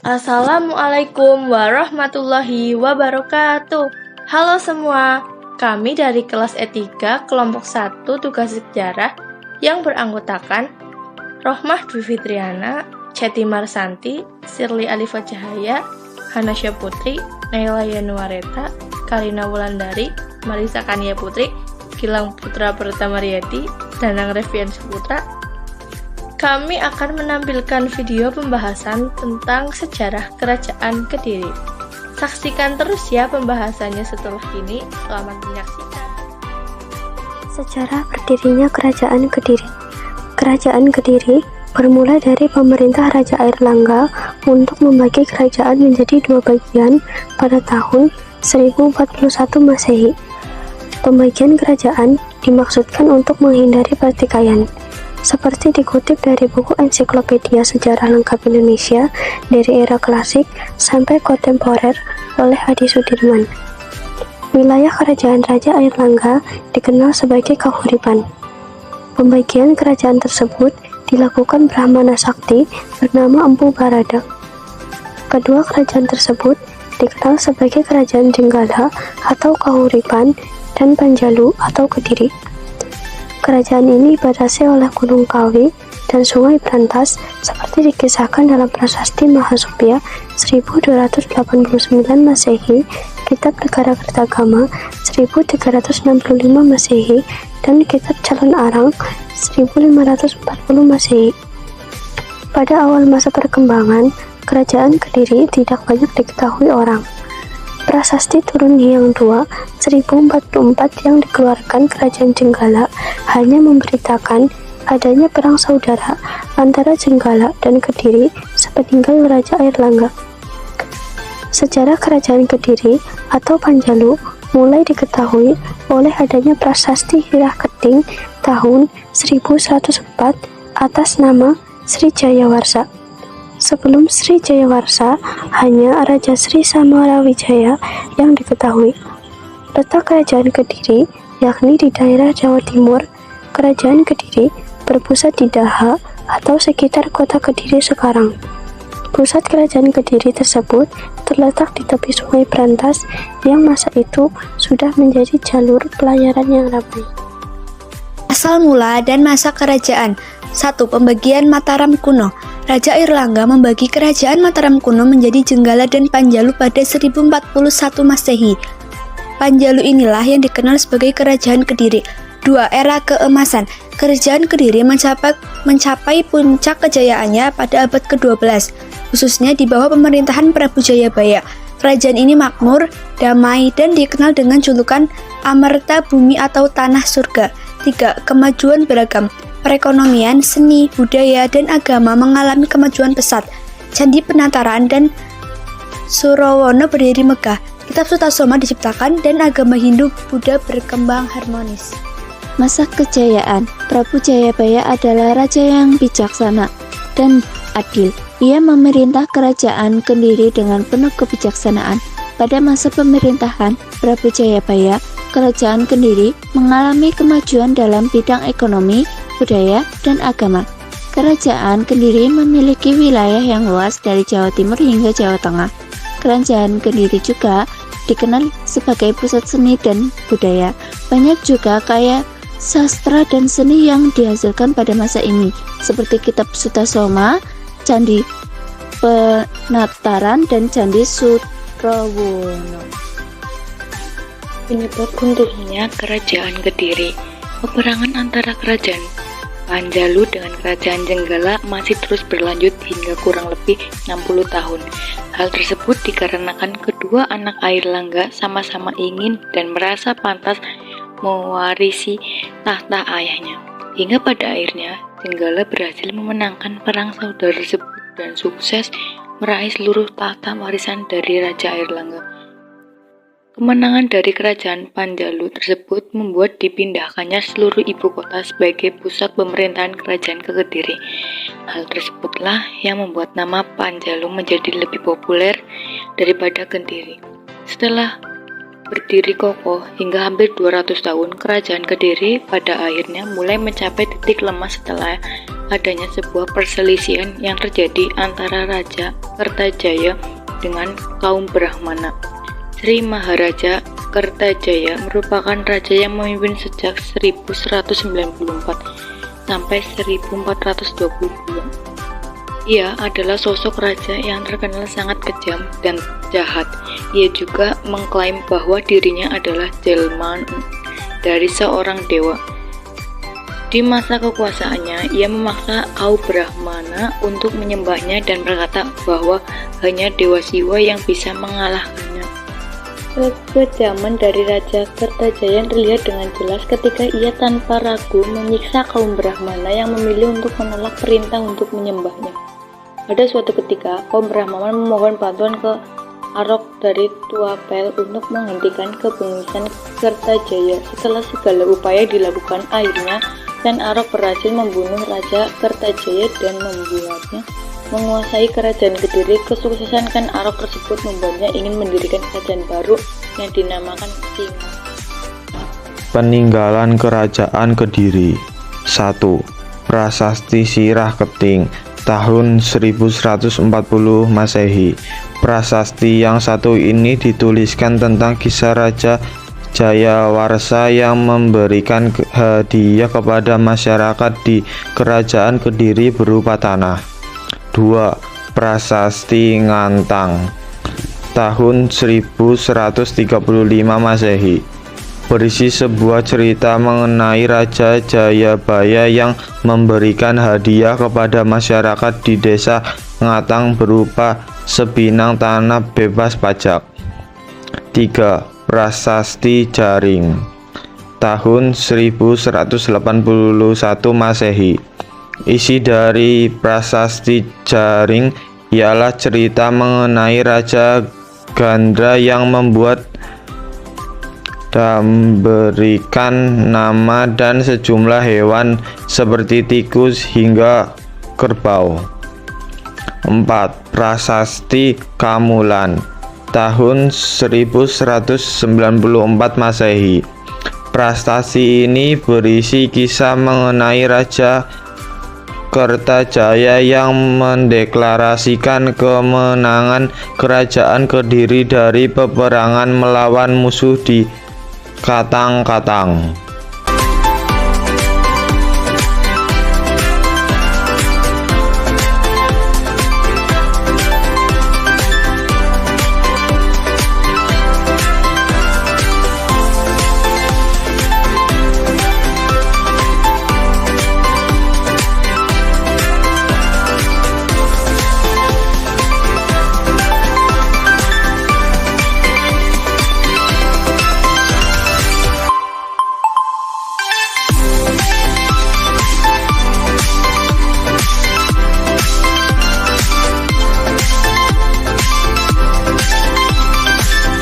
Assalamualaikum warahmatullahi wabarakatuh. Halo semua, kami dari kelas E3 kelompok 1 tugas sejarah yang beranggotakan Rohmah Dwi Fitriana, Ceti Marsanti, Sirli Alifa Cahaya, Hanasya Putri, Naila Yanuareta, Karina Wulandari, Marisa Kania Putri, Gilang Putra Pertama Riyadi, Danang Revian Saputra. Kami akan menampilkan video pembahasan tentang sejarah Kerajaan Kediri. Saksikan terus ya pembahasannya setelah ini. Selamat menyaksikan. Sejarah berdirinya Kerajaan Kediri. Kerajaan Kediri bermula dari pemerintah Raja Airlangga untuk membagi kerajaan menjadi dua bagian pada tahun 1041 Masehi. Pembagian kerajaan dimaksudkan untuk menghindari pertikaian. Seperti dikutip dari buku Ensiklopedia Sejarah Lengkap Indonesia dari era klasik sampai kontemporer oleh Adi Sudirman. Wilayah kerajaan Raja Airlangga dikenal sebagai Kahuripan. Pembagian kerajaan tersebut dilakukan Brahmana Sakti bernama Empu Baradak. Kedua kerajaan tersebut dikenal sebagai Kerajaan Jenggala atau Kahuripan dan Panjalu atau Kediri. Kerajaan ini dibatasi oleh Gunung Kawi dan Sungai Brantas seperti dikisahkan dalam Prasasti Mahasupya 1289 Masehi, Kitab Negara Kertagama 1365 Masehi, dan Kitab Calon Arang 1540 Masehi. Pada awal masa perkembangan, Kerajaan Kediri tidak banyak diketahui orang. Prasasti Turun Hyang II 1044 yang dikeluarkan Kerajaan Jenggala hanya memberitakan adanya perang saudara antara Jenggala dan Kediri sepeninggal Raja Airlangga. Sejarah Kerajaan Kediri atau Panjalu mulai diketahui oleh adanya Prasasti Hirah Keting tahun 1104 atas nama Sri Jayawarsa. Sebelum Sri Jayawarsa, hanya Raja Sri Samarawijaya yang diketahui. Letak Kerajaan Kediri, yakni di daerah Jawa Timur. Kerajaan Kediri berpusat di Daha atau sekitar kota Kediri sekarang. Pusat Kerajaan Kediri tersebut terletak di tepi Sungai Brantas yang masa itu sudah menjadi jalur pelayaran yang ramai. Asal mula dan masa kerajaan. 1. Pembagian Mataram kuno. Raja Airlangga membagi kerajaan Mataram kuno menjadi Jenggala dan Panjalu pada 1041 Masehi. Panjalu inilah yang dikenal sebagai Kerajaan Kediri. 2. Era keemasan. Kerajaan Kediri mencapai puncak kejayaannya pada abad ke-12, khususnya di bawah pemerintahan Prabu Jayabaya. Kerajaan ini makmur, damai, dan dikenal dengan julukan Amerta Bumi atau Tanah Surga. 3. Kemajuan beragam. Perekonomian, seni, budaya, dan agama mengalami kemajuan pesat. Candi Penataran dan Surawana berdiri megah. Kitab Sutasoma diciptakan dan agama Hindu-Buddha berkembang harmonis. Masa kejayaan. Prabu Jayabaya adalah raja yang bijaksana dan adil. Ia memerintah kerajaan Kediri dengan penuh kebijaksanaan. Pada masa pemerintahan Prabu Jayabaya, kerajaan Kediri mengalami kemajuan dalam bidang ekonomi, budaya, dan agama. Kerajaan Kediri memiliki wilayah yang luas dari Jawa Timur hingga Jawa Tengah. Kerajaan Kediri juga dikenal sebagai pusat seni dan budaya. Banyak juga karya sastra dan seni yang dihasilkan pada masa ini, seperti Kitab Sutasoma, Candi Penataran, dan Candi Surawana. Penyebab runtuhnya Kerajaan Kediri. Peperangan antara Kerajaan Panjalu dengan Kerajaan Jenggala masih terus berlanjut hingga kurang lebih 60 tahun. Hal tersebut dikarenakan kedua anak Airlangga sama-sama ingin dan merasa pantas mewarisi tahta ayahnya. Hingga pada akhirnya Jenggala berhasil memenangkan perang saudara tersebut dan sukses meraih seluruh tahta warisan dari Raja Airlangga. Kemenangan dari Kerajaan Panjalu tersebut membuat dipindahkannya seluruh ibu kota sebagai pusat pemerintahan kerajaan ke Kediri. Hal tersebutlah yang membuat nama Panjalu menjadi lebih populer daripada Kediri. Setelah berdiri kokoh hingga hampir 200 tahun, Kerajaan Kediri pada akhirnya mulai mencapai titik lemah setelah adanya sebuah perselisihan yang terjadi antara Raja Kertajaya dengan kaum Brahmana. Sri Maharaja Kertajaya merupakan raja yang memimpin sejak 1194 sampai 1422. Ia adalah sosok raja yang terkenal sangat kejam dan jahat. Ia juga mengklaim bahwa dirinya adalah jelmaan dari seorang dewa. Di masa kekuasaannya, ia memaksa kaum Brahmana untuk menyembahnya dan berkata bahwa hanya Dewa Siwa yang bisa mengalahkannya. Kekejaman dari Raja Kertajaya terlihat dengan jelas ketika ia tanpa ragu menyiksa kaum Brahmana yang memilih untuk menolak perintah untuk menyembahnya. Pada suatu ketika, kaum Brahmana memohon bantuan ke Arok dari Tuapel untuk menghentikan kebengisan Kertajaya. Setelah segala upaya dilakukan, akhirnya Sen Arok berhasil membunuh Raja Kertajaya dan membuatnya menguasai kerajaan Kediri. Kesuksesan Ken Arok tersebut membuatnya ingin mendirikan kerajaan baru yang dinamakan Singa. Peninggalan Kerajaan Kediri. 1. Prasasti Sirah Keting tahun 1140 Masehi. Prasasti yang satu ini dituliskan tentang kisah Raja Jayawarsa yang memberikan hadiah kepada masyarakat di Kerajaan Kediri berupa tanah. 2. Prasasti Ngantang tahun 1135 Masehi. Berisi sebuah cerita mengenai Raja Jayabaya yang memberikan hadiah kepada masyarakat di desa Ngatang berupa sebinang tanah bebas pajak. 3. Prasasti Jaring tahun 1181 Masehi. Isi dari Prasasti Jaring ialah cerita mengenai Raja Gandra yang membuat dan berikan nama dan sejumlah hewan seperti tikus hingga kerbau. 4. Prasasti Kamulan tahun 1194 Masehi. Prasasti ini berisi kisah mengenai Raja Kertajaya yang mendeklarasikan kemenangan Kerajaan Kediri dari peperangan melawan musuh di Katang-Katang.